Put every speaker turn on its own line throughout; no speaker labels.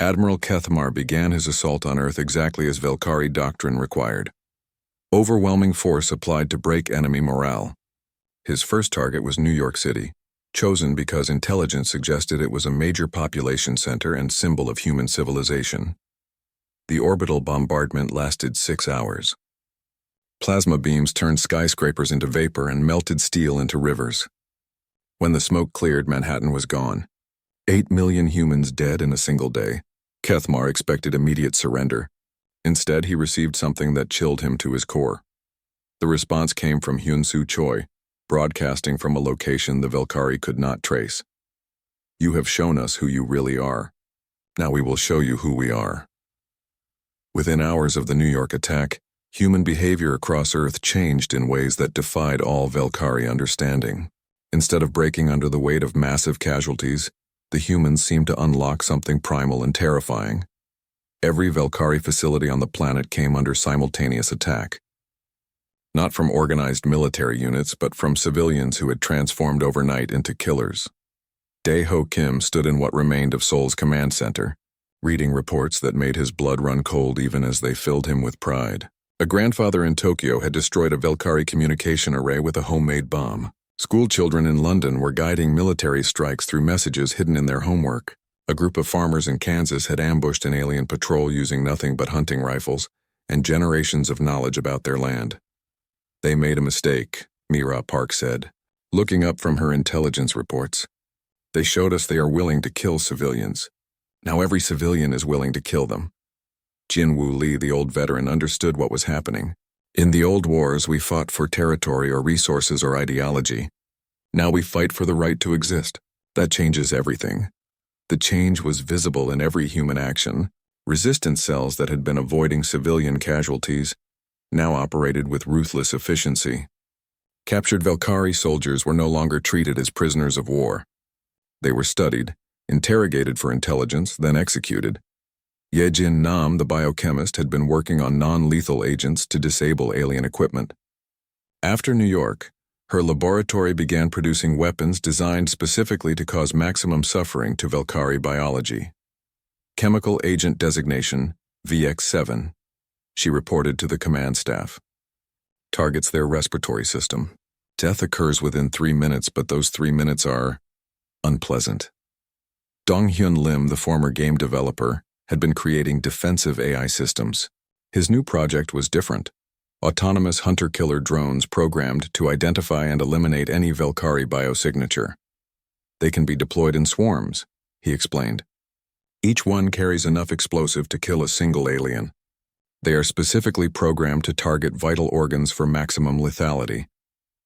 Admiral Kethmar began his assault on Earth exactly as Velkari doctrine required. Overwhelming force applied to break enemy morale. His first target was New York City, chosen because intelligence suggested it was a major population center and symbol of human civilization. The orbital bombardment lasted 6 hours. Plasma beams turned skyscrapers into vapor and melted steel into rivers. When the smoke cleared, Manhattan was gone. 8 million humans dead in a single day. Kethmar expected immediate surrender. Instead, he received something that chilled him to his core. The response came from Hyun-Soo Choi, broadcasting from a location the Velkari could not trace. "You have shown us who you really are. Now we will show you who we are." Within hours of the New York attack, human behavior across Earth changed in ways that defied all Velkari understanding. Instead of breaking under the weight of massive casualties, the humans seemed to unlock something primal and terrifying. Every Velkari facility on the planet came under simultaneous attack. Not from organized military units, but from civilians who had transformed overnight into killers. Dae-ho Kim stood in what remained of Seoul's command center, reading reports that made his blood run cold even as they filled him with pride. A grandfather in Tokyo had destroyed a Velkari communication array with a homemade bomb. School children in London were guiding military strikes through messages hidden in their homework. A group of farmers in Kansas had ambushed an alien patrol using nothing but hunting rifles and generations of knowledge about their land. "They made a mistake," Mira Park said, looking up from her intelligence reports. "They showed us they are willing to kill civilians. Now every civilian is willing to kill them." Jin-Woo Lee, the old veteran, understood what was happening. "In the old wars, we fought for territory or resources or ideology. Now we fight for the right to exist. That changes everything." The change was visible in every human action. Resistance cells that had been avoiding civilian casualties now operated with ruthless efficiency. Captured Velkari soldiers were no longer treated as prisoners of war. They were studied, interrogated for intelligence, then executed. Yejin Nam, the biochemist, had been working on non-lethal agents to disable alien equipment. After New York, her laboratory began producing weapons designed specifically to cause maximum suffering to Velkari biology. Chemical Agent Designation, VX7, she reported to the command staff. Targets their respiratory system. Death occurs within 3 minutes, but those 3 minutes are unpleasant. Dong-Hyun Lim, the former game developer, had been creating defensive AI systems. His new project was different. Autonomous hunter-killer drones programmed to identify and eliminate any Velkari biosignature. "They can be deployed in swarms," he explained. "Each one carries enough explosive to kill a single alien. They are specifically programmed to target vital organs for maximum lethality."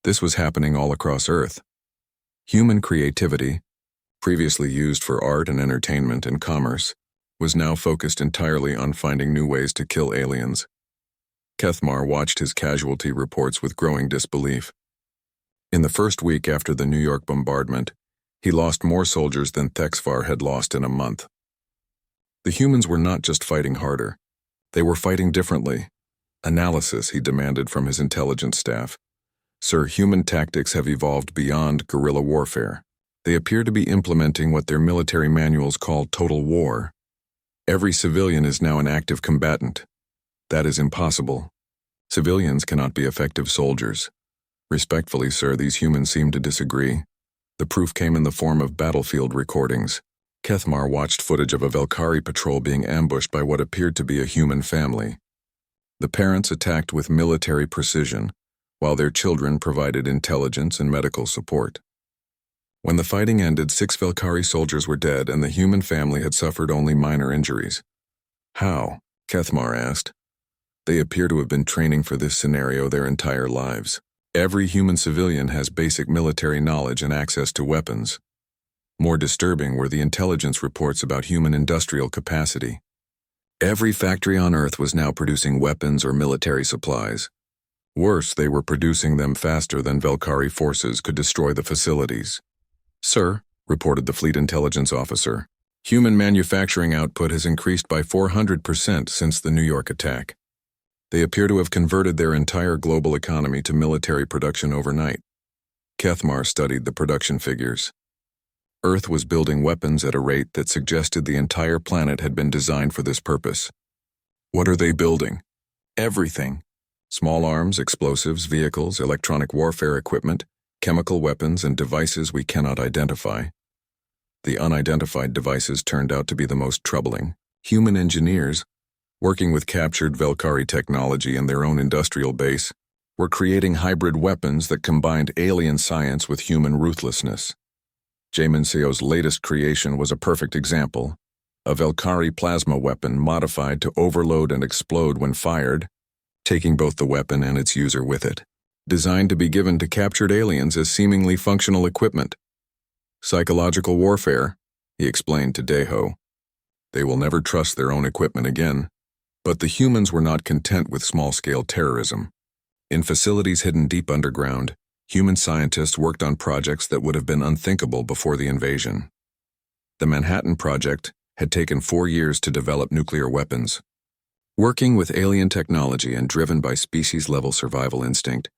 This was happening all across Earth. Human creativity, previously used for art and entertainment and commerce, was now focused entirely on finding new ways to kill aliens. Kethmar watched his casualty reports with growing disbelief. In the first week after the New York bombardment, he lost more soldiers than Thexvar had lost in a month. The humans were not just fighting harder. They were fighting differently. Analysis, he demanded from his intelligence staff. "Sir, human tactics have evolved beyond guerrilla warfare. They appear to be implementing what their military manuals call total war. Every civilian is now an active combatant. That is impossible. Civilians cannot be effective soldiers." "Respectfully, sir, these humans seem to disagree." The proof came in the form of battlefield recordings. Kethmar watched footage of a Velkari patrol being ambushed by what appeared to be a human family. The parents attacked with military precision, while their children provided intelligence and medical support. When the fighting ended, 6 Velkari soldiers were dead and the human family had suffered only minor injuries. "How?" Kethmar asked. "They appear to have been training for this scenario their entire lives. Every human civilian has basic military knowledge and access to weapons." More disturbing were the intelligence reports about human industrial capacity. Every factory on Earth was now producing weapons or military supplies. Worse, they were producing them faster than Velkari forces could destroy the facilities. "Sir," reported the fleet intelligence officer, "human manufacturing output has increased by 400% since the New York attack. They appear to have converted their entire global economy to military production overnight." Kethmar studied the production figures. Earth was building weapons at a rate that suggested the entire planet had been designed for this purpose. What are they building? Everything. Small arms, explosives, vehicles, electronic warfare equipment, chemical weapons, and devices we cannot identify. The unidentified devices turned out to be the most troubling. Human engineers, working with captured Velkari technology in their own industrial base, were creating hybrid weapons that combined alien science with human ruthlessness. Jamin Seo's latest creation was a perfect example, a Velkari plasma weapon modified to overload and explode when fired, taking both the weapon and its user with it. Designed to be given to captured aliens as seemingly functional equipment. Psychological warfare, he explained to Deho. They will never trust their own equipment again. But the humans were not content with small-scale terrorism. In facilities hidden deep underground, human scientists worked on projects that would have been unthinkable before the invasion. The Manhattan Project had taken 4 years to develop nuclear weapons. Working with alien technology and driven by species-level survival instinct,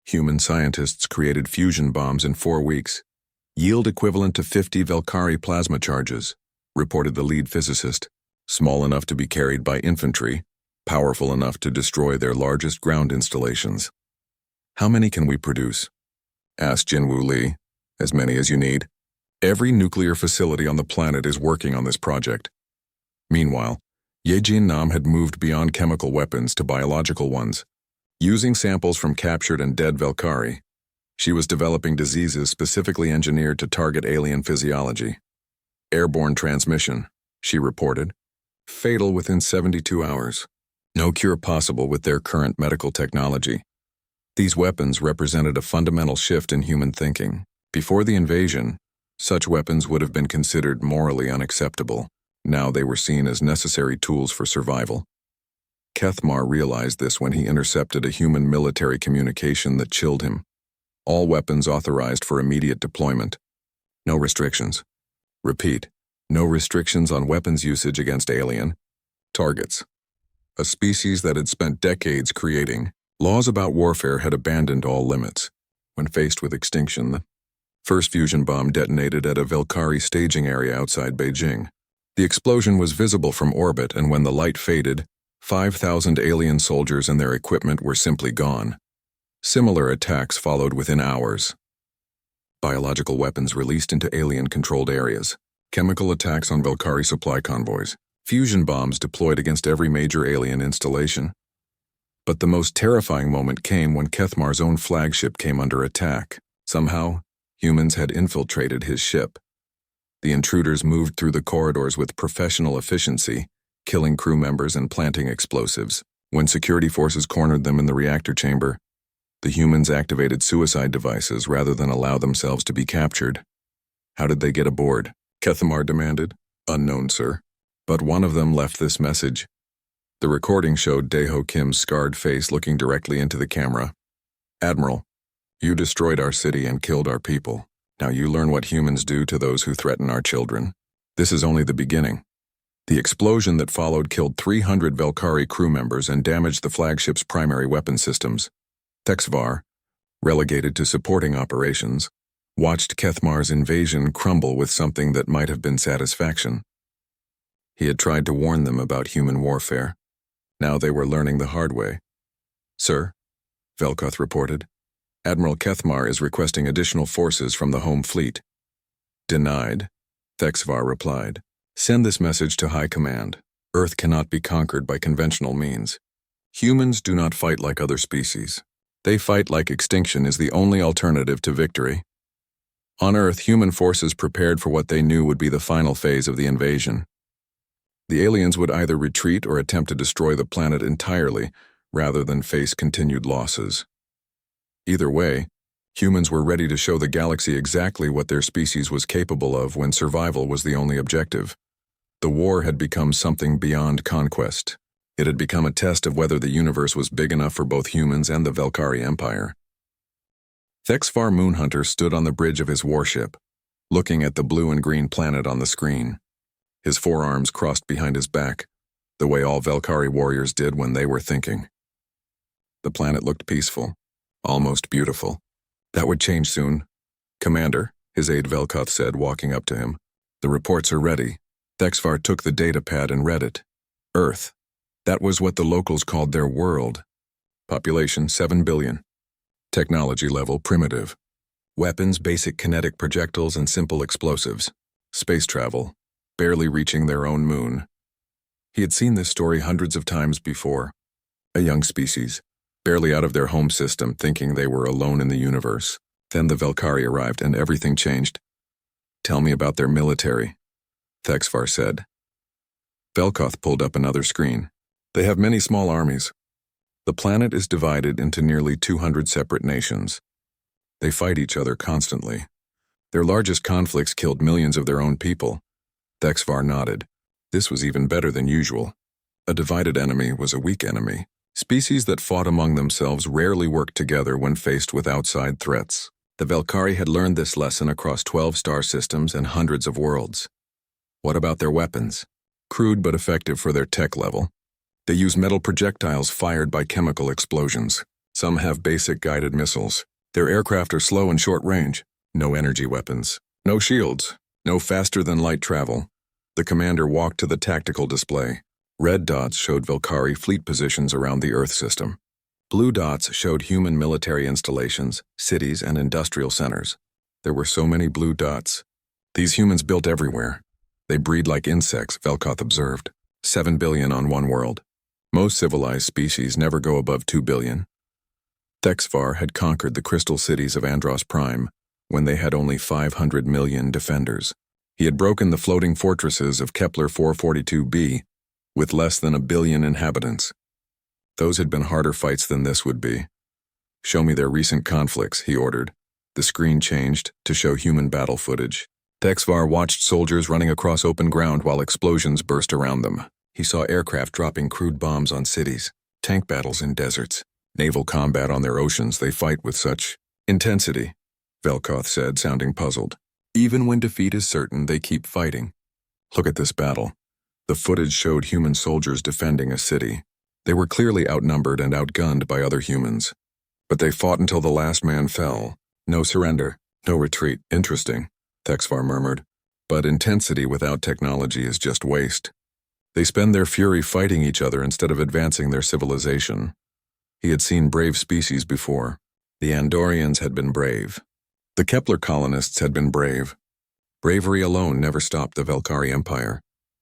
human scientists created fusion bombs in 4 weeks, yield equivalent to 50 Velkari plasma charges, reported the lead physicist. Small enough to be carried by infantry, powerful enough to destroy their largest ground installations. How many can we produce? Asked Jinwoo Lee. As many as you need. Every nuclear facility on the planet is working on this project. Meanwhile, Ye Jin Nam had moved beyond chemical weapons to biological ones. Using samples from captured and dead Velkari, she was developing diseases specifically engineered to target alien physiology. Airborne transmission, she reported. Fatal within 72 hours. No cure possible with their current medical technology. These weapons represented a fundamental shift in human thinking. Before the invasion, such weapons would have been considered morally unacceptable. Now they were seen as necessary tools for survival. Kethmar realized this when he intercepted a human military communication that chilled him. All weapons authorized for immediate deployment. No restrictions. Repeat. No restrictions on weapons usage against alien targets. A species that had spent decades creating laws about warfare had abandoned all limits. When faced with extinction, the first fusion bomb detonated at a Velkari staging area outside Beijing. The explosion was visible from orbit, and when the light faded, 5,000 alien soldiers and their equipment were simply gone. Similar attacks followed within hours. Biological weapons released into alien-controlled areas. Chemical attacks on Velkari supply convoys, fusion bombs deployed against every major alien installation. But the most terrifying moment came when Kethmar's own flagship came under attack. Somehow, humans had infiltrated his ship. The intruders moved through the corridors with professional efficiency, killing crew members and planting explosives. When security forces cornered them in the reactor chamber, the humans activated suicide devices rather than allow themselves to be captured. How did they get aboard? Kethmar demanded. Unknown, sir. But one of them left this message. The recording showed Daeho Kim's scarred face looking directly into the camera. Admiral, you destroyed our city and killed our people. Now you learn what humans do to those who threaten our children. This is only the beginning. The explosion that followed killed 300 Velkari crew members and damaged the flagship's primary weapon systems. Texvar, relegated to supporting operations, watched Kethmar's invasion crumble with something that might have been satisfaction. He had tried to warn them about human warfare. Now they were learning the hard way. Sir, Velkoth reported, Admiral Kethmar is requesting additional forces from the home fleet. Denied, Thexvar replied. Send this message to High Command. Earth cannot be conquered by conventional means. Humans do not fight like other species. They fight like extinction is the only alternative to victory. On Earth, human forces prepared for what they knew would be the final phase of the invasion. The aliens would either retreat or attempt to destroy the planet entirely, rather than face continued losses. Either way, humans were ready to show the galaxy exactly what their species was capable of when survival was the only objective. The war had become something beyond conquest. It had become a test of whether the universe was big enough for both humans and the Velkari Empire. Thexvar Moonhunter stood on the bridge of his warship, looking at the blue and green planet on the screen. His forearms crossed behind his back, the way all Velkari warriors did when they were thinking. The planet looked peaceful, almost beautiful. That would change soon. Commander, his aide Velkoth said, walking up to him. The reports are ready. Thexvar took the data pad and read it. Earth. That was what the locals called their world. Population 7 billion. Technology level primitive. Weapons basic kinetic projectiles and simple explosives. Space travel. Barely reaching their own moon. He had seen this story hundreds of times before. A young species, barely out of their home system, thinking they were alone in the universe. Then the Velkari arrived and everything changed. Tell me about their military, Thexvar said. Velkoth pulled up another screen. They have many small armies. The planet is divided into nearly 200 separate nations. They fight each other constantly. Their largest conflicts killed millions of their own people. Thexvar nodded. This was even better than usual. A divided enemy was a weak enemy. Species that fought among themselves rarely worked together when faced with outside threats. The Velkari had learned this lesson across 12 star systems and hundreds of worlds. What about their weapons? Crude but effective for their tech level. They use metal projectiles fired by chemical explosions. Some have basic guided missiles. Their aircraft are slow and short range. No energy weapons. No shields. No faster-than-light travel. The commander walked to the tactical display. Red dots showed Velkari fleet positions around the Earth system. Blue dots showed human military installations, cities, and industrial centers. There were so many blue dots. These humans built everywhere. They breed like insects, Velkoth observed. 7 billion on one world. Most civilized species never go above 2 billion. Thexvar had conquered the crystal cities of Andros Prime when they had only 500 million defenders. He had broken the floating fortresses of Kepler 442b with less than 1 billion inhabitants. Those had been harder fights than this would be. Show me their recent conflicts, he ordered. The screen changed to show human battle footage. Thexvar watched soldiers running across open ground while explosions burst around them. He saw aircraft dropping crude bombs on cities, tank battles in deserts, naval combat on their oceans. They fight with such intensity, Velkoth said, sounding puzzled. Even when defeat is certain, they keep fighting. Look at this battle. The footage showed human soldiers defending a city. They were clearly outnumbered and outgunned by other humans. But they fought until the last man fell. No surrender, no retreat. Interesting, Thexvar murmured. But intensity without technology is just waste. They spend their fury fighting each other instead of advancing their civilization. He had seen brave species before. The Andorians had been brave. The Kepler colonists had been brave. Bravery alone never stopped the Velkari Empire.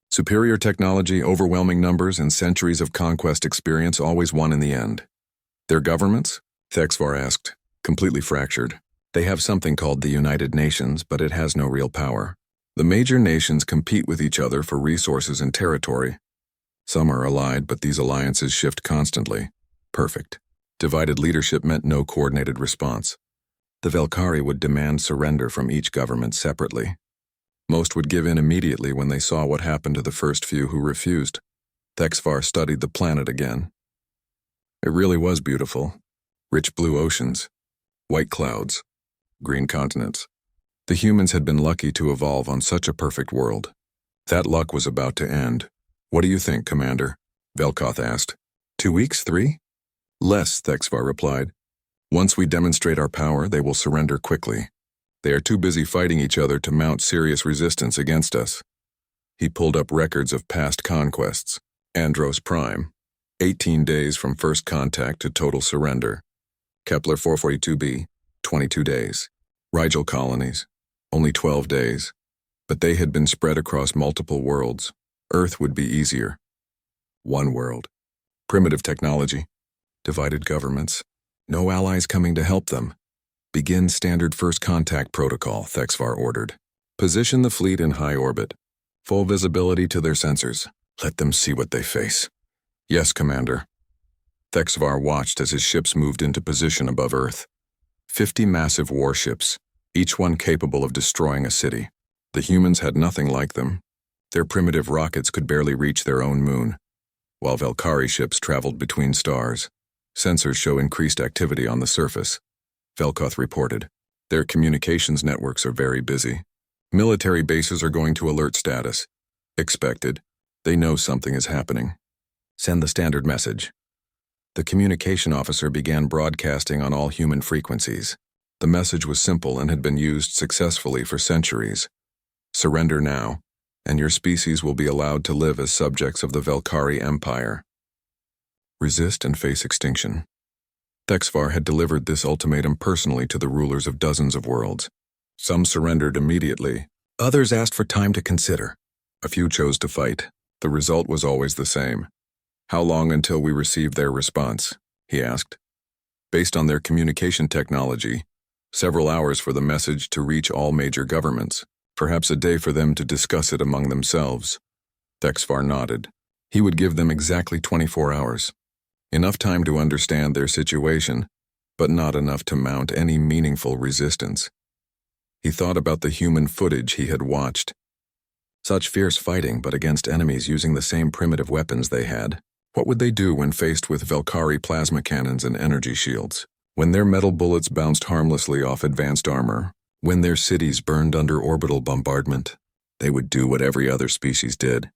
Superior technology, overwhelming numbers, and centuries of conquest experience always won in the end. Their governments? Thexvar asked. Completely fractured. They have something called the United Nations, but it has no real power. The major nations compete with each other for resources and territory. Some are allied, but these alliances shift constantly. Perfect. Divided leadership meant no coordinated response. The Velkari would demand surrender from each government separately. Most would give in immediately when they saw what happened to the first few who refused. Thexvar studied the planet again. It really was beautiful. Rich blue oceans, white clouds, green continents. The humans had been lucky to evolve on such a perfect world. That luck was about to end. What do you think, Commander? Velkoth asked. 2 weeks, 3? Less, Thexvar replied. Once we demonstrate our power, they will surrender quickly. They are too busy fighting each other to mount serious resistance against us. He pulled up records of past conquests. Andros Prime, 18 days from first contact to total surrender. Kepler 442b, 22 days. Rigel colonies, only 12 days. But they had been spread across multiple worlds. Earth would be easier. One world. Primitive technology. Divided governments. No allies coming to help them. Begin standard first contact protocol, Thexvar ordered. Position the fleet in high orbit. Full visibility to their sensors. Let them see what they face. Yes, Commander. Thexvar watched as his ships moved into position above Earth. 50 massive warships, each one capable of destroying a city. The humans had nothing like them. Their primitive rockets could barely reach their own moon, while Velkari ships traveled between stars. Sensors show increased activity on the surface. Velkoth reported. Their communications networks are very busy. Military bases are going to alert status. Expected. They know something is happening. Send the standard message. The communication officer began broadcasting on all human frequencies. The message was simple and had been used successfully for centuries. Surrender now, and your species will be allowed to live as subjects of the Velkari Empire. Resist and face extinction. Thexvar had delivered this ultimatum personally to the rulers of dozens of worlds. Some surrendered immediately. Others asked for time to consider. A few chose to fight. The result was always the same. How long until we receive their response? He asked. Based on their communication technology, several hours for the message to reach all major governments, perhaps a day for them to discuss it among themselves. Thexvar nodded. He would give them exactly 24 hours. Enough time to understand their situation, but not enough to mount any meaningful resistance. He thought about the human footage he had watched. Such fierce fighting, but against enemies using the same primitive weapons they had. What would they do when faced with Velkari plasma cannons and energy shields? When their metal bullets bounced harmlessly off advanced armor? When their cities burned under orbital bombardment? They would do what every other species did.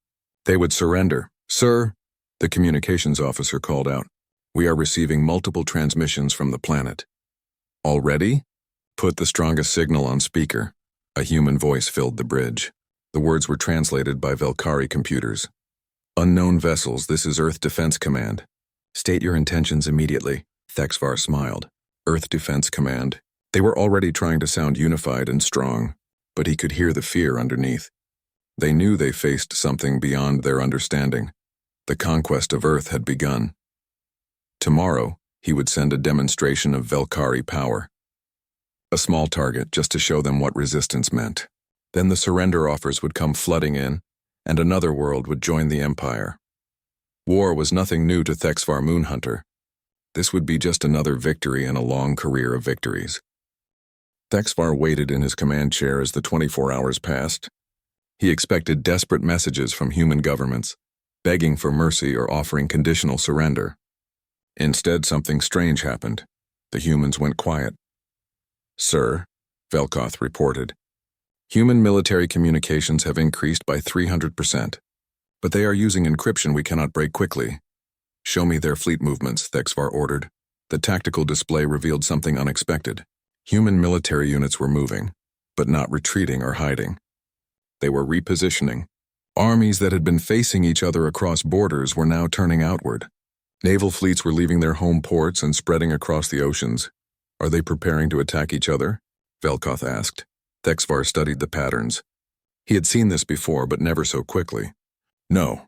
They would surrender. Sir, the communications officer called out. We are receiving multiple transmissions from the planet. Already? Put the strongest signal on speaker. A human voice filled the bridge. The words were translated by Velkari computers. Unknown vessels, this is Earth Defense Command. State your intentions immediately. Thexvar smiled. Earth Defense Command. They were already trying to sound unified and strong, but he could hear the fear underneath. They knew they faced something beyond their understanding. The conquest of Earth had begun. Tomorrow, he would send a demonstration of Velkari power. A small target just to show them what resistance meant. Then the surrender offers would come flooding in, and another world would join the Empire. War was nothing new to Thexvar Moonhunter. This would be just another victory in a long career of victories. Thexvar waited in his command chair as the 24 hours passed. He expected desperate messages from human governments, begging for mercy or offering conditional surrender. Instead, something strange happened. The humans went quiet. Sir, Velkoth reported, human military communications have increased by 300%, but they are using encryption we cannot break quickly. Show me their fleet movements, Thexvar ordered. The tactical display revealed something unexpected. Human military units were moving, but not retreating or hiding. They were repositioning. Armies that had been facing each other across borders were now turning outward. Naval fleets were leaving their home ports and spreading across the oceans. Are they preparing to attack each other? Velkoth asked. Thexvar studied the patterns. He had seen this before, but never so quickly. No,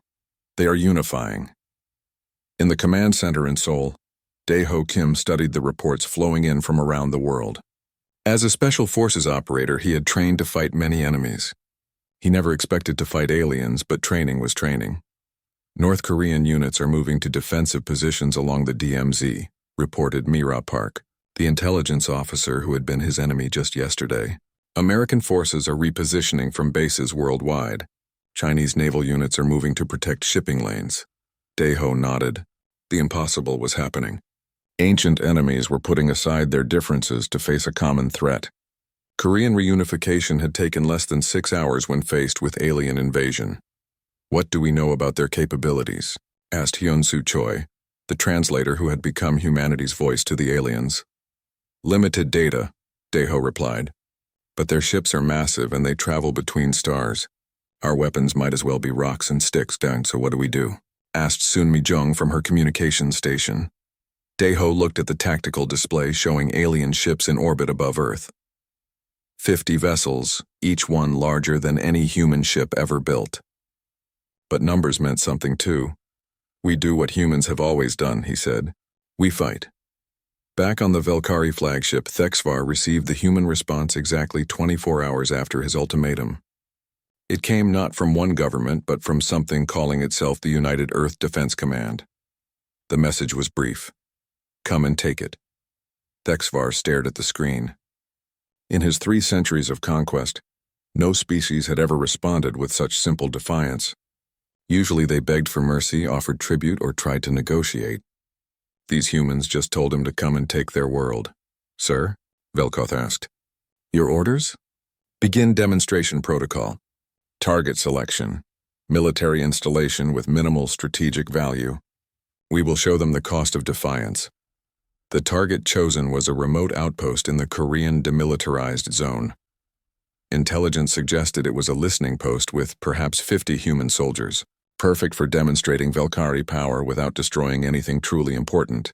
they are unifying. In the command center in Seoul, Dae-ho Kim studied the reports flowing in from around the world. As a special forces operator, he had trained to fight many enemies. He never expected to fight aliens, but training was training. North Korean units are moving to defensive positions along the DMZ, reported Mira Park, the intelligence officer who had been his enemy just yesterday. American forces are repositioning from bases worldwide. Chinese naval units are moving to protect shipping lanes. Dae-ho nodded. The impossible was happening. Ancient enemies were putting aside their differences to face a common threat. Korean reunification had taken less than 6 hours when faced with alien invasion. What do we know about their capabilities? Asked Hyun-soo Choi, the translator who had become humanity's voice to the aliens. Limited data, Dae-ho replied. But their ships are massive and they travel between stars. Our weapons might as well be rocks and sticks, Dang, so what do we do? Asked Sun Mi-jung from her communications station. Dae-ho looked at the tactical display showing alien ships in orbit above Earth. 50 vessels, each one larger than any human ship ever built. But numbers meant something too. We do what humans have always done, he said. We fight. Back on the Velkari flagship, Thexvar received the human response exactly 24 hours after his ultimatum. It came not from one government, but from something calling itself the United Earth Defense Command. The message was brief. Come and take it. Thexvar stared at the screen. In his 3 centuries of conquest, no species had ever responded with such simple defiance. Usually they begged for mercy, offered tribute, or tried to negotiate. These humans just told him to come and take their world. Sir? Velkoth asked. Your orders? Begin demonstration protocol. Target selection. Military installation with minimal strategic value. We will show them the cost of defiance. The target chosen was a remote outpost in the Korean demilitarized zone. Intelligence suggested it was a listening post with perhaps 50 human soldiers, perfect for demonstrating Velkari power without destroying anything truly important.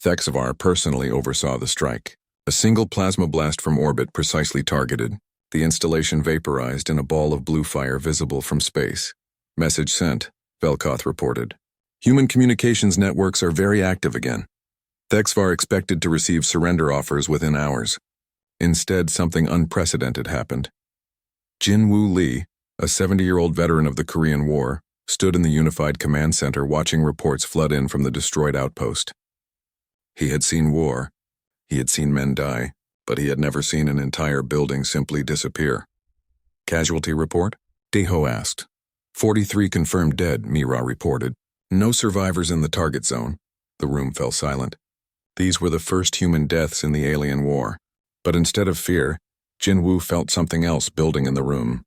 Thexvar personally oversaw the strike. A single plasma blast from orbit precisely targeted. The installation vaporized in a ball of blue fire visible from space. Message sent, Velkoth reported. Human communications networks are very active again. Thexvar expected to receive surrender offers within hours. Instead, something unprecedented happened. Jin-Woo Lee, a 70-year-old veteran of the Korean War, stood in the Unified Command Center watching reports flood in from the destroyed outpost. He had seen war. He had seen men die, but he had never seen an entire building simply disappear. Casualty report? Daeho asked. 43 confirmed dead, Mira reported. No survivors in the target zone. The room fell silent. These were the first human deaths in the alien war. But instead of fear, Jin-Woo felt something else building in the room.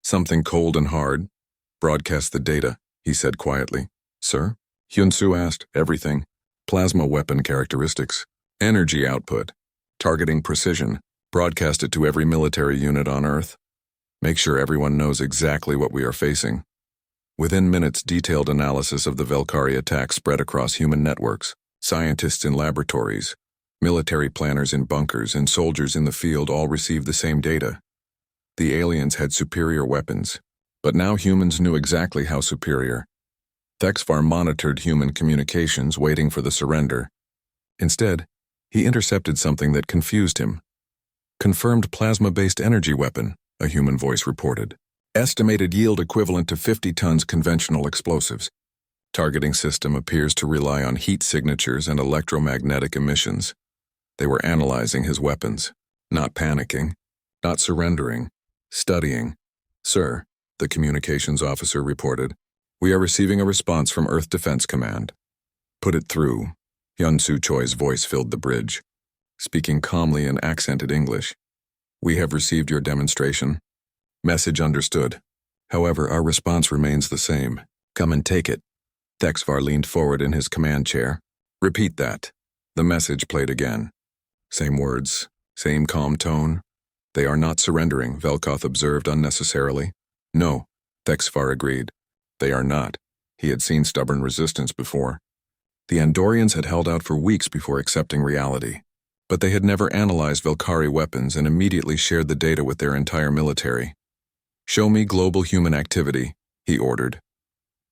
Something cold and hard. Broadcast the data, he said quietly. Sir? Hyun-Soo asked. Everything. Plasma weapon characteristics. Energy output. Targeting precision. Broadcast it to every military unit on Earth. Make sure everyone knows exactly what we are facing. Within minutes, detailed analysis of the Velkari attack spread across human networks. Scientists in laboratories, military planners in bunkers, and soldiers in the field all received the same data. The aliens had superior weapons, but now humans knew exactly how superior. Thexvar monitored human communications, waiting for the surrender. Instead, he intercepted something that confused him. Confirmed plasma-based energy weapon, a human voice reported. Estimated yield equivalent to 50 tons conventional explosives. Targeting system appears to rely on heat signatures and electromagnetic emissions. They were analyzing his weapons, not panicking, not surrendering, studying. Sir, the communications officer reported, we are receiving a response from Earth Defense Command. Put it through. Hyun-Soo Choi's voice filled the bridge, speaking calmly in accented English. We have received your demonstration. Message understood. However, our response remains the same. Come and take it. Thexvar leaned forward in his command chair. Repeat that. The message played again. Same words, same calm tone. They are not surrendering, Velkoth observed unnecessarily. No, Thexvar agreed. They are not. He had seen stubborn resistance before. The Andorians had held out for weeks before accepting reality. But they had never analyzed Velkari weapons and immediately shared the data with their entire military. Show me global human activity, he ordered.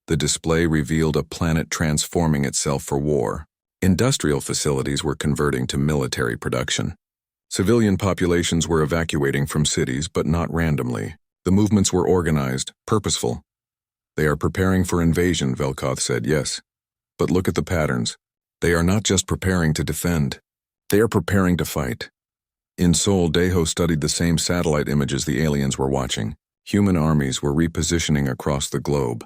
The display revealed a planet transforming itself for war. Industrial facilities were converting to military production. Civilian populations were evacuating from cities, but not randomly. The movements were organized, purposeful. They are preparing for invasion, Velkoth said, yes. But look at the patterns. They are not just preparing to defend. They are preparing to fight. In Seoul, Daeho studied the same satellite images the aliens were watching. Human armies were repositioning across the globe,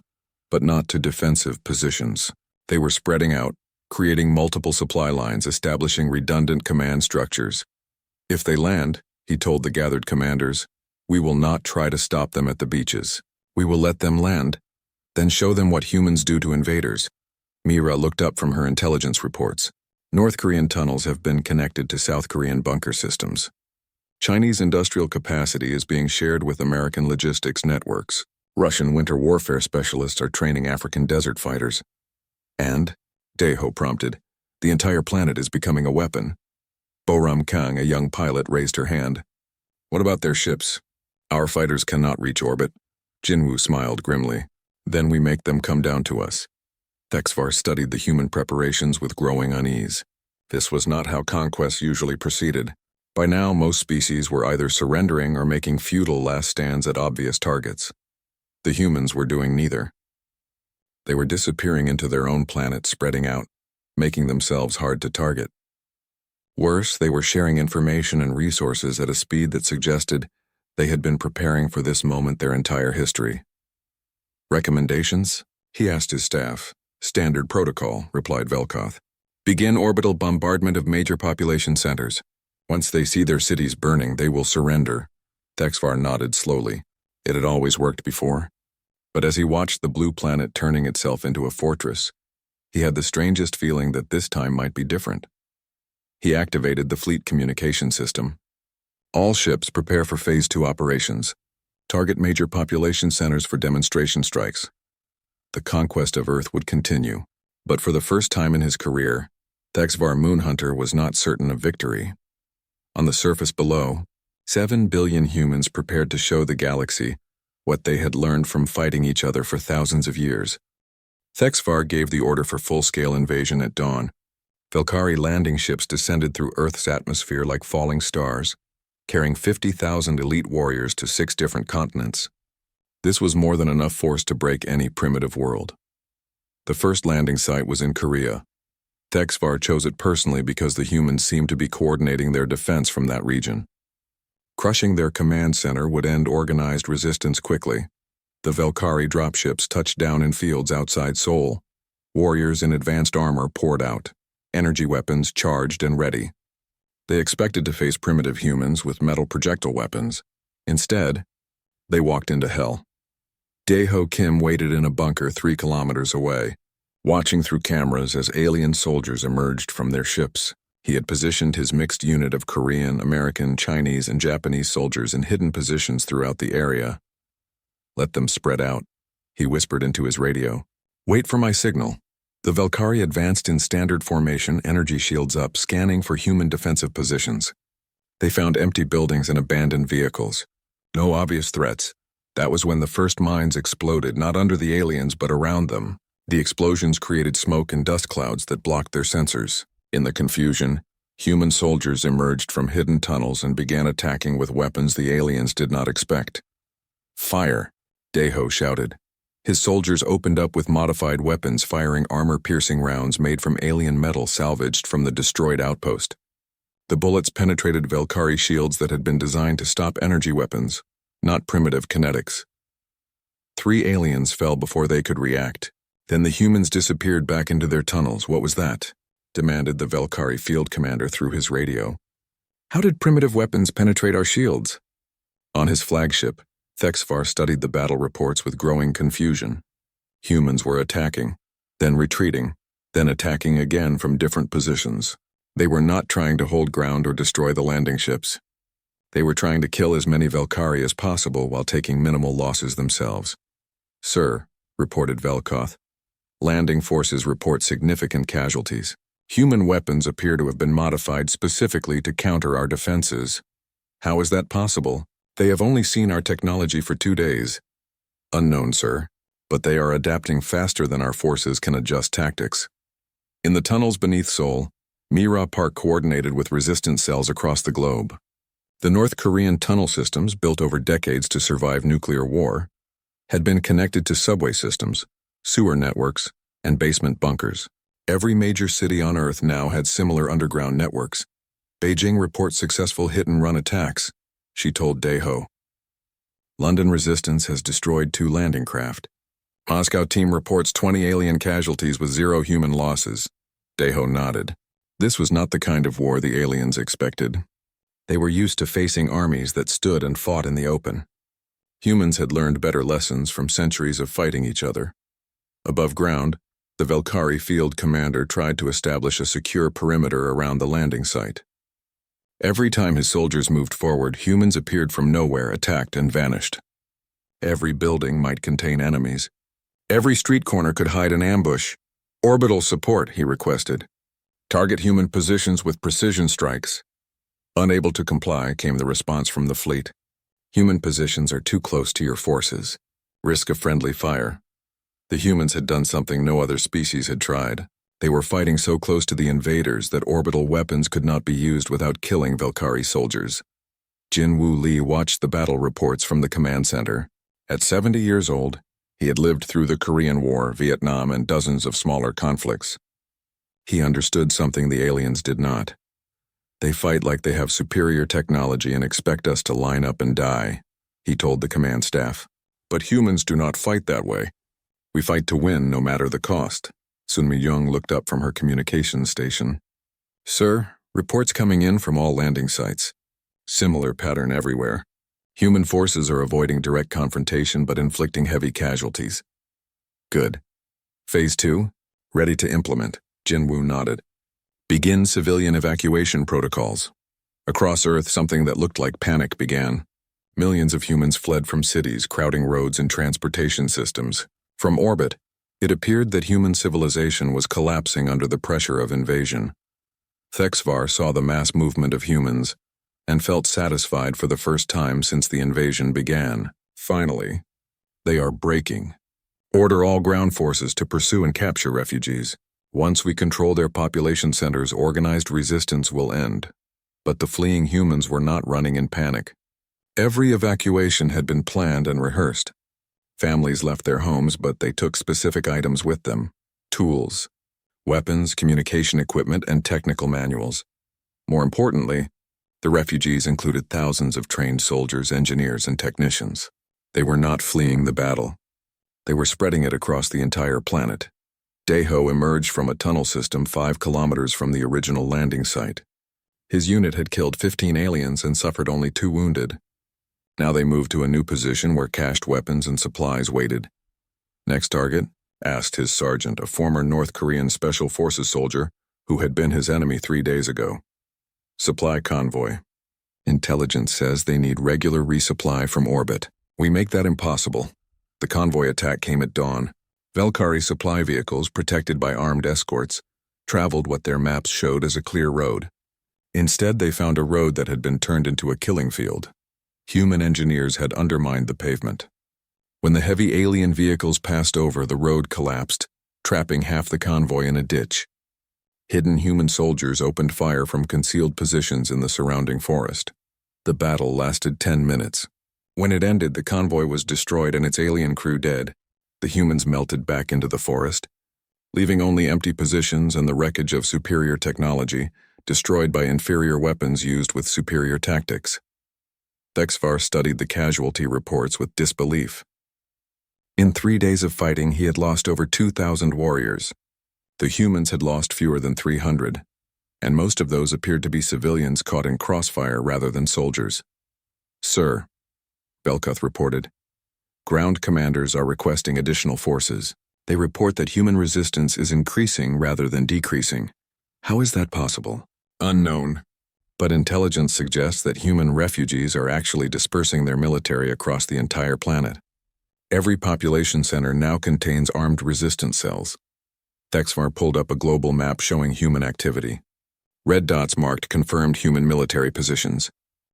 but not to defensive positions. They were spreading out, creating multiple supply lines, establishing redundant command structures. If they land, he told the gathered commanders, we will not try to stop them at the beaches. We will let them land, then show them what humans do to invaders. Mira looked up from her intelligence reports. North Korean tunnels have been connected to South Korean bunker systems. Chinese industrial capacity is being shared with American logistics networks. Russian winter warfare specialists are training African desert fighters. And, Daeho prompted, the entire planet is becoming a weapon. Boram Kang, a young pilot, raised her hand. What about their ships? Our fighters cannot reach orbit. Jinwoo smiled grimly. Then we make them come down to us. Thexvar studied the human preparations with growing unease. This was not how conquests usually proceeded. By now, most species were either surrendering or making futile last stands at obvious targets. The humans were doing neither. They were disappearing into their own planet, spreading out, making themselves hard to target. Worse, they were sharing information and resources at a speed that suggested they had been preparing for this moment their entire history. Recommendations? He asked his staff. Standard protocol, replied Velkoth. Begin orbital bombardment of major population centers. Once they see their cities burning, they will surrender. Thexvar nodded slowly. It had always worked before. But as he watched the blue planet turning itself into a fortress, he had the strangest feeling that this time might be different. He activated the fleet communication system. All ships prepare for Phase 2 operations. Target major population centers for demonstration strikes. The conquest of Earth would continue, but for the first time in his career, Thexvar Moonhunter was not certain of victory. On the surface below, 7 billion humans prepared to show the galaxy what they had learned from fighting each other for thousands of years. Thexvar gave the order for full-scale invasion at dawn. Velkari landing ships descended through Earth's atmosphere like falling stars, carrying 50,000 elite warriors to 6 different continents. This was more than enough force to break any primitive world. The first landing site was in Korea. Thexvar chose it personally because the humans seemed to be coordinating their defense from that region. Crushing their command center would end organized resistance quickly. The Velkari dropships touched down in fields outside Seoul. Warriors in advanced armor poured out, energy weapons charged and ready. They expected to face primitive humans with metal projectile weapons. Instead, they walked into hell. Daeho Kim waited in a bunker 3 kilometers away, watching through cameras as alien soldiers emerged from their ships. He had positioned his mixed unit of Korean, American, Chinese, and Japanese soldiers in hidden positions throughout the area. "Let them spread out," he whispered into his radio. "Wait for my signal." The Velkari advanced in standard formation, energy shields up, scanning for human defensive positions. They found empty buildings and abandoned vehicles. No obvious threats. That was when the first mines exploded, not under the aliens but around them. The explosions created smoke and dust clouds that blocked their sensors. In the confusion, human soldiers emerged from hidden tunnels and began attacking with weapons the aliens did not expect. "Fire!" Daeho shouted. His soldiers opened up with modified weapons, firing armor-piercing rounds made from alien metal salvaged from the destroyed outpost. The bullets penetrated Velkari shields that had been designed to stop energy weapons, not primitive kinetics. 3 aliens fell before they could react. Then the humans disappeared back into their tunnels. "What was that?" demanded the Velkari field commander through his radio. "How did primitive weapons penetrate our shields?" On his flagship, Thexvar studied the battle reports with growing confusion. Humans were attacking, then retreating, then attacking again from different positions. They were not trying to hold ground or destroy the landing ships. They were trying to kill as many Velkari as possible while taking minimal losses themselves. "Sir," reported Velkoth, "landing forces report significant casualties. Human weapons appear to have been modified specifically to counter our defenses." "How is that possible? They have only seen our technology for 2 days." "Unknown, sir, but they are adapting faster than our forces can adjust tactics." In the tunnels beneath Seoul, Mira Park coordinated with resistance cells across the globe. The North Korean tunnel systems, built over decades to survive nuclear war, had been connected to subway systems, sewer networks, and basement bunkers. Every major city on Earth now had similar underground networks. "Beijing reports successful hit-and-run attacks," she told Daeho. "London resistance has destroyed 2 landing craft. Moscow team reports 20 alien casualties with 0 human losses." Daeho nodded. This was not the kind of war the aliens expected. They were used to facing armies that stood and fought in the open. Humans had learned better lessons from centuries of fighting each other. Above ground, the Velkari field commander tried to establish a secure perimeter around the landing site. Every time his soldiers moved forward, humans appeared from nowhere, attacked, and vanished. Every building might contain enemies. Every street corner could hide an ambush. "Orbital support," he requested. "Target human positions with precision strikes." Unable to comply came the response from the fleet. "Human positions are too close to your forces. Risk of friendly fire." The humans had done something no other species had tried. They were fighting so close to the invaders that orbital weapons could not be used without killing Velkari soldiers. Jin-Woo Lee watched the battle reports from the command center. At 70 years old, he had lived through the Korean War, Vietnam, and dozens of smaller conflicts. He understood something the aliens did not. "They fight like they have superior technology and expect us to line up and die," he told the command staff. "But humans do not fight that way. We fight to win no matter the cost." Sun Mi-young looked up from her communications station. "Sir, reports coming in from all landing sites. Similar pattern everywhere. Human forces are avoiding direct confrontation but inflicting heavy casualties." "Good. Phase 2? Ready to implement." Jin-Woo nodded. Begin civilian evacuation protocols. Across Earth, something that looked like panic began. Millions of humans fled from cities, crowding roads and transportation systems. From orbit, it appeared that human civilization was collapsing under the pressure of invasion. Thexvar saw the mass movement of humans and felt satisfied for the first time since the invasion began. Finally, they are breaking. Order all ground forces to pursue and capture refugees. Once we control their population centers, organized resistance will end. But the fleeing humans were not running in panic. Every evacuation had been planned and rehearsed. Families left their homes, but they took specific items with them: tools, weapons, communication equipment, and technical manuals. More importantly, the refugees included thousands of trained soldiers, engineers, and technicians. They were not fleeing the battle. They were spreading it across the entire planet. Deho emerged from a tunnel system 5 kilometers from the original landing site. His unit had killed 15 aliens and suffered only 2 wounded. Now they moved to a new position where cached weapons and supplies waited. "Next target?" asked his sergeant, a former North Korean Special Forces soldier who had been his enemy 3 days ago. "Supply convoy. Intelligence says they need regular resupply from orbit. We make that impossible." The convoy attack came at dawn. Valkyrie supply vehicles, protected by armed escorts, traveled what their maps showed as a clear road. Instead, they found a road that had been turned into a killing field. Human engineers had undermined the pavement. When the heavy alien vehicles passed over, the road collapsed, trapping half the convoy in a ditch. Hidden human soldiers opened fire from concealed positions in the surrounding forest. The battle lasted 10 minutes. When it ended, the convoy was destroyed and its alien crew dead. The humans melted back into the forest, leaving only empty positions and the wreckage of superior technology, destroyed by inferior weapons used with superior tactics. Thexvar studied the casualty reports with disbelief. In 3 days of fighting, he had lost over 2,000 warriors. The humans had lost fewer than 300, and most of those appeared to be civilians caught in crossfire rather than soldiers. "Sir," Belkuth reported, "ground commanders are requesting additional forces. They report that human resistance is increasing rather than decreasing. How is that possible?" "Unknown. But intelligence suggests that human refugees are actually dispersing their military across the entire planet. Every population center now contains armed resistance cells." Thexvar pulled up a global map showing human activity. Red dots marked confirmed human military positions.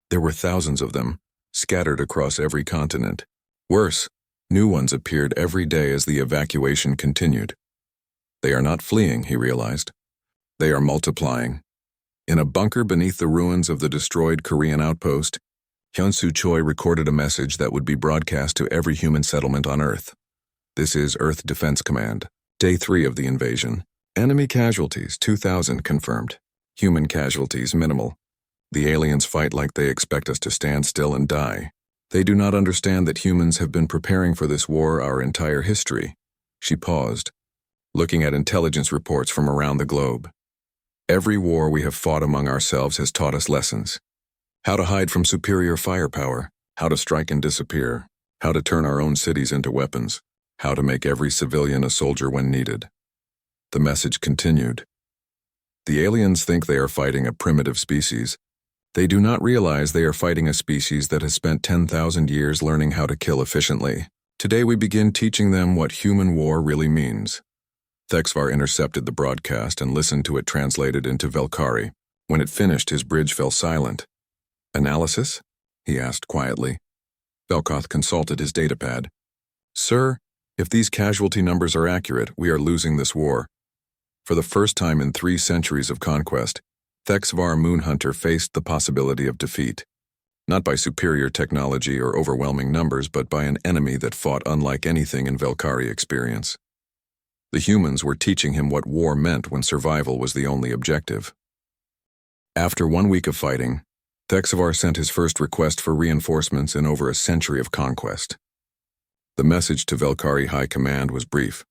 There were thousands of them, scattered across every continent. Worse, new ones appeared every day as the evacuation continued. They are not fleeing, he realized. They are multiplying. In a bunker beneath the ruins of the destroyed Korean outpost, Hyun-Soo Choi recorded a message that would be broadcast to every human settlement on Earth. "This is Earth Defense Command. Day 3 of the invasion. Enemy casualties, 2,000 confirmed. Human casualties, minimal. The aliens fight like they expect us to stand still and die. They do not understand that humans have been preparing for this war our entire history." She paused, looking at intelligence reports from around the globe. "Every war we have fought among ourselves has taught us lessons. How to hide from superior firepower, how to strike and disappear, how to turn our own cities into weapons, how to make every civilian a soldier when needed." The message continued. "The aliens think they are fighting a primitive species. They do not realize they are fighting a species that has spent 10,000 years learning how to kill efficiently. Today we begin teaching them what human war really means." Thexvar intercepted the broadcast and listened to it translated into Valkyrie. When it finished, his bridge fell silent. "Analysis?" he asked quietly. Belkuth consulted his datapad. "Sir, if these casualty numbers are accurate, we are losing this war." For the first time in 3 centuries of conquest, Thexvar Moonhunter faced the possibility of defeat. Not by superior technology or overwhelming numbers, but by an enemy that fought unlike anything in Valkyrie experience. The humans were teaching him what war meant when survival was the only objective. After 1 week of fighting, Thexvar sent his first request for reinforcements in over a century of conquest. The message to Valkyrie High Command was brief.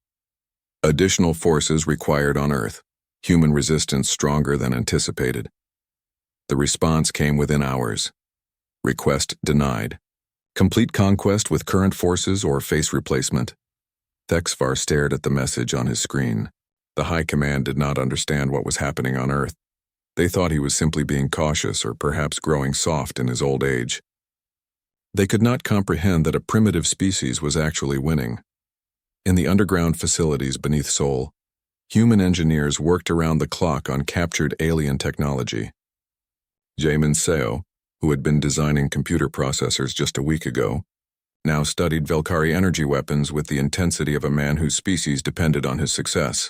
Additional forces required on Earth. Human resistance stronger than anticipated. The response came within hours. Request denied. Complete conquest with current forces or face replacement. Thexvar stared at the message on his screen. The High Command did not understand what was happening on Earth. They thought he was simply being cautious or perhaps growing soft in his old age. They could not comprehend that a primitive species was actually winning. In the underground facilities beneath Seoul, human engineers worked around the clock on captured alien technology. Jaemin Seo, who had been designing computer processors just a week ago, now studied Velkari energy weapons with the intensity of a man whose species depended on his success.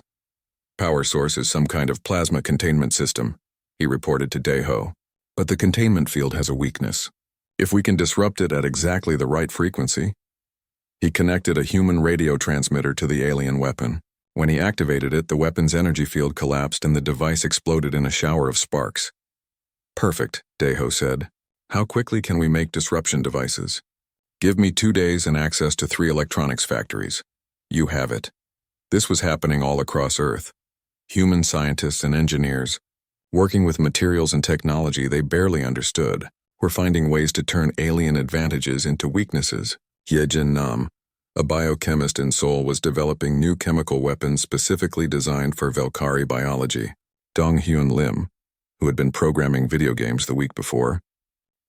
Power source is some kind of plasma containment system, he reported to Daeho. But the containment field has a weakness. If we can disrupt it at exactly the right frequency. He connected a human radio transmitter to the alien weapon. When he activated it, the weapon's energy field collapsed and the device exploded in a shower of sparks. Perfect, Daeho said. How quickly can we make disruption devices? Give me 2 days and access to 3 electronics factories. You have it. This was happening all across Earth. Human scientists and engineers, working with materials and technology they barely understood, were finding ways to turn alien advantages into weaknesses. Hyejin Nam, a biochemist in Seoul, was developing new chemical weapons specifically designed for Velkari biology. Dong-hyun Lim, who had been programming video games the week before,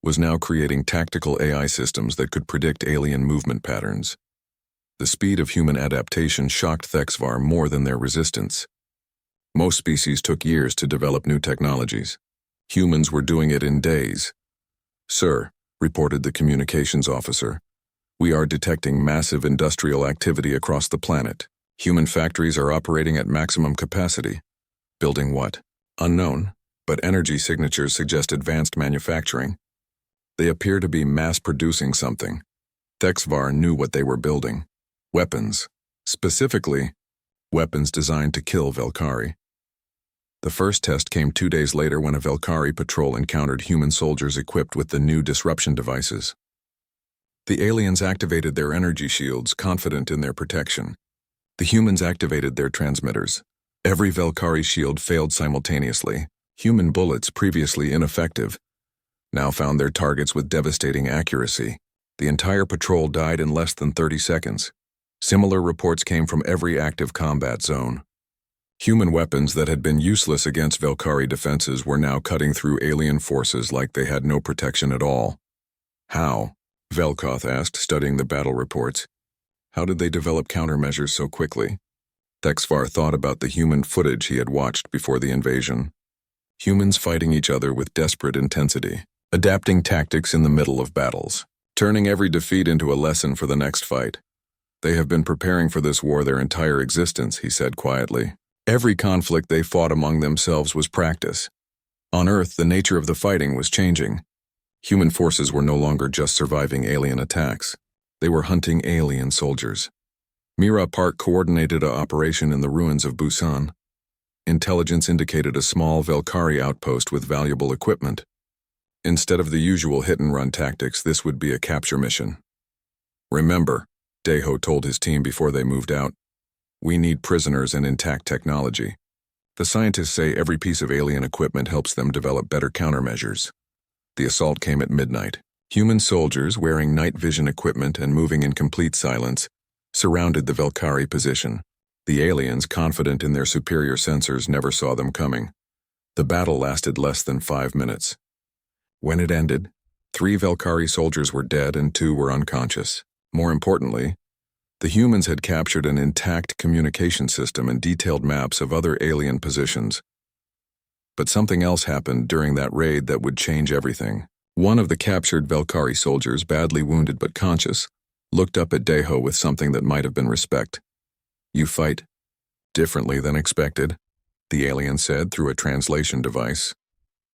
was now creating tactical AI systems that could predict alien movement patterns. The speed of human adaptation shocked Thexvar more than their resistance. Most species took years to develop new technologies. Humans were doing it in days. Sir, reported the communications officer, we are detecting massive industrial activity across the planet. Human factories are operating at maximum capacity. Building what? Unknown, but energy signatures suggest advanced manufacturing. They appear to be mass-producing something. Thexvar knew what they were building. Weapons. Specifically, weapons designed to kill Velkari. The first test came 2 days later when a Velkari patrol encountered human soldiers equipped with the new disruption devices. The aliens activated their energy shields, confident in their protection. The humans activated their transmitters. Every Velkari shield failed simultaneously. Human bullets, previously ineffective, now found their targets with devastating accuracy. The entire patrol died in less than 30 seconds. Similar reports came from every active combat zone. Human weapons that had been useless against Velkari defenses were now cutting through alien forces like they had no protection at all. How? Velkoth asked, studying the battle reports. How did they develop countermeasures so quickly? Thexvar thought about the human footage he had watched before the invasion. Humans fighting each other with desperate intensity, adapting tactics in the middle of battles, turning every defeat into a lesson for the next fight. They have been preparing for this war their entire existence, he said quietly. Every conflict they fought among themselves was practice. On Earth, the nature of the fighting was changing. Human forces were no longer just surviving alien attacks. They were hunting alien soldiers. Mira Park coordinated an operation in the ruins of Busan. Intelligence indicated a small Velkari outpost with valuable equipment. Instead of the usual hit-and-run tactics, this would be a capture mission. Remember, Daeho told his team before they moved out, we need prisoners and intact technology. The scientists say every piece of alien equipment helps them develop better countermeasures. The assault came at midnight. Human soldiers, wearing night vision equipment and moving in complete silence, surrounded the Velkari position. The aliens, confident in their superior sensors, never saw them coming. The battle lasted less than 5 minutes. When it ended, 3 Velkari soldiers were dead and 2 were unconscious. More importantly, the humans had captured an intact communication system and detailed maps of other alien positions. But something else happened during that raid that would change everything. One of the captured Velkari soldiers, badly wounded but conscious, looked up at Daeho with something that might have been respect. You fight differently than expected, the alien said through a translation device.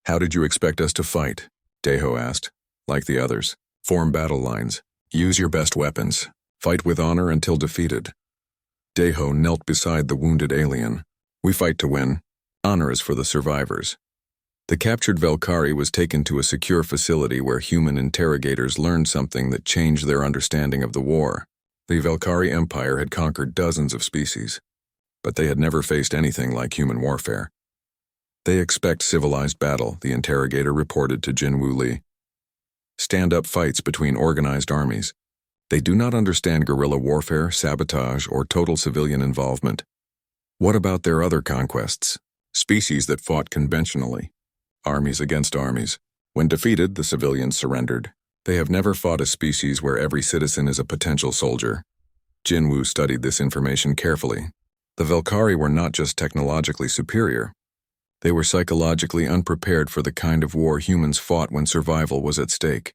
How did you expect us to fight? Daeho asked. Like the others. Form battle lines. Use your best weapons. Fight with honor until defeated. Daeho knelt beside the wounded alien. We fight to win. Honor is for the survivors. The captured Velkari was taken to a secure facility where human interrogators learned something that changed their understanding of the war. The Velkari Empire had conquered dozens of species, but they had never faced anything like human warfare. They expect civilized battle, the interrogator reported to Jinwoo Lee. Stand-up fights between organized armies. They do not understand guerrilla warfare, sabotage, or total civilian involvement. What about their other conquests? Species that fought conventionally. Armies against armies. When defeated, the civilians surrendered. They have never fought a species where every citizen is a potential soldier. Jinwoo studied this information carefully. The Velkari were not just technologically superior. They were psychologically unprepared for the kind of war humans fought when survival was at stake.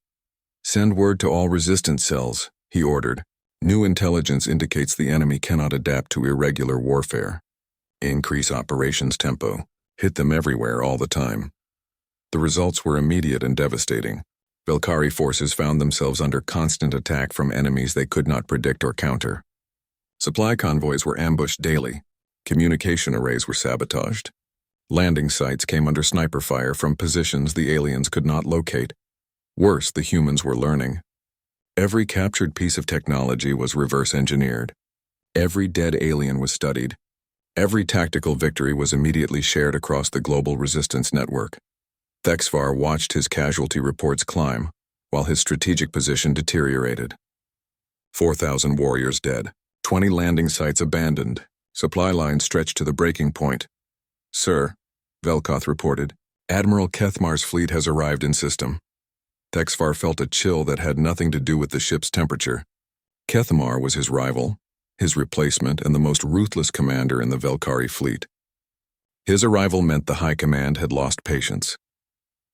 Send word to all resistance cells, he ordered. New intelligence indicates the enemy cannot adapt to irregular warfare. Increase operations tempo. Hit them everywhere all the time. The results were immediate and devastating. Velkari forces found themselves under constant attack from enemies they could not predict or counter. Supply convoys were ambushed daily. Communication arrays were sabotaged. Landing sites came under sniper fire from positions the aliens could not locate. Worse, the humans were learning. Every captured piece of technology was reverse engineered. Every dead alien was studied. Every tactical victory was immediately shared across the global resistance network. Thexvar watched his casualty reports climb, while his strategic position deteriorated. 4,000 warriors dead, 20 landing sites abandoned, supply lines stretched to the breaking point. Sir, Velkoth reported, Admiral Kethmar's fleet has arrived in system. Thexvar felt a chill that had nothing to do with the ship's temperature. Kethmar was his rival, his replacement, and the most ruthless commander in the Velkari fleet. His arrival meant the High Command had lost patience.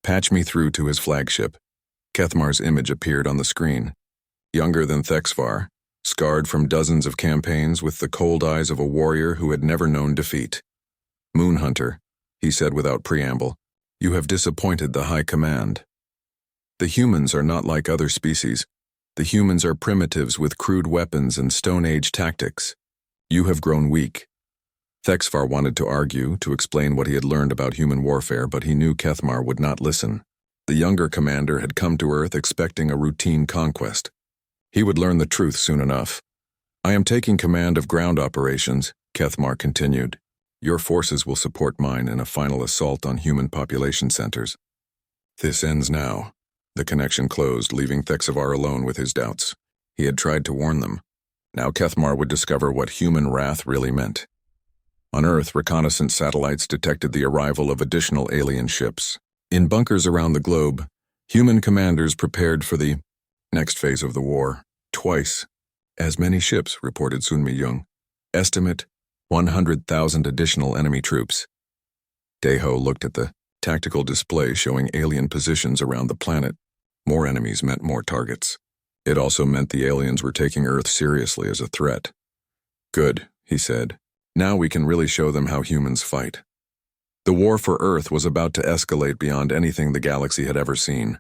Patch me through to his flagship. Kethmar's image appeared on the screen. Younger than Thexvar, scarred from dozens of campaigns with the cold eyes of a warrior who had never known defeat. Moonhunter, he said without preamble, you have disappointed the High Command. The humans are not like other species. The humans are primitives with crude weapons and Stone Age tactics. You have grown weak. Thexvar wanted to argue, to explain what he had learned about human warfare, but he knew Kethmar would not listen. The younger commander had come to Earth expecting a routine conquest. He would learn the truth soon enough. I am taking command of ground operations, Kethmar continued. Your forces will support mine in a final assault on human population centers. This ends now. The connection closed, leaving Thexvar alone with his doubts. He had tried to warn them. Now Kethmar would discover what human wrath really meant. On Earth, reconnaissance satellites detected the arrival of additional alien ships. In bunkers around the globe, human commanders prepared for the next phase of the war. Twice as many ships, reported Sun Mi-young. Estimate, 100,000 additional enemy troops. Daeho looked at the tactical display showing alien positions around the planet. More enemies meant more targets. It also meant the aliens were taking Earth seriously as a threat. Good, he said. Now we can really show them how humans fight. The war for Earth was about to escalate beyond anything the galaxy had ever seen.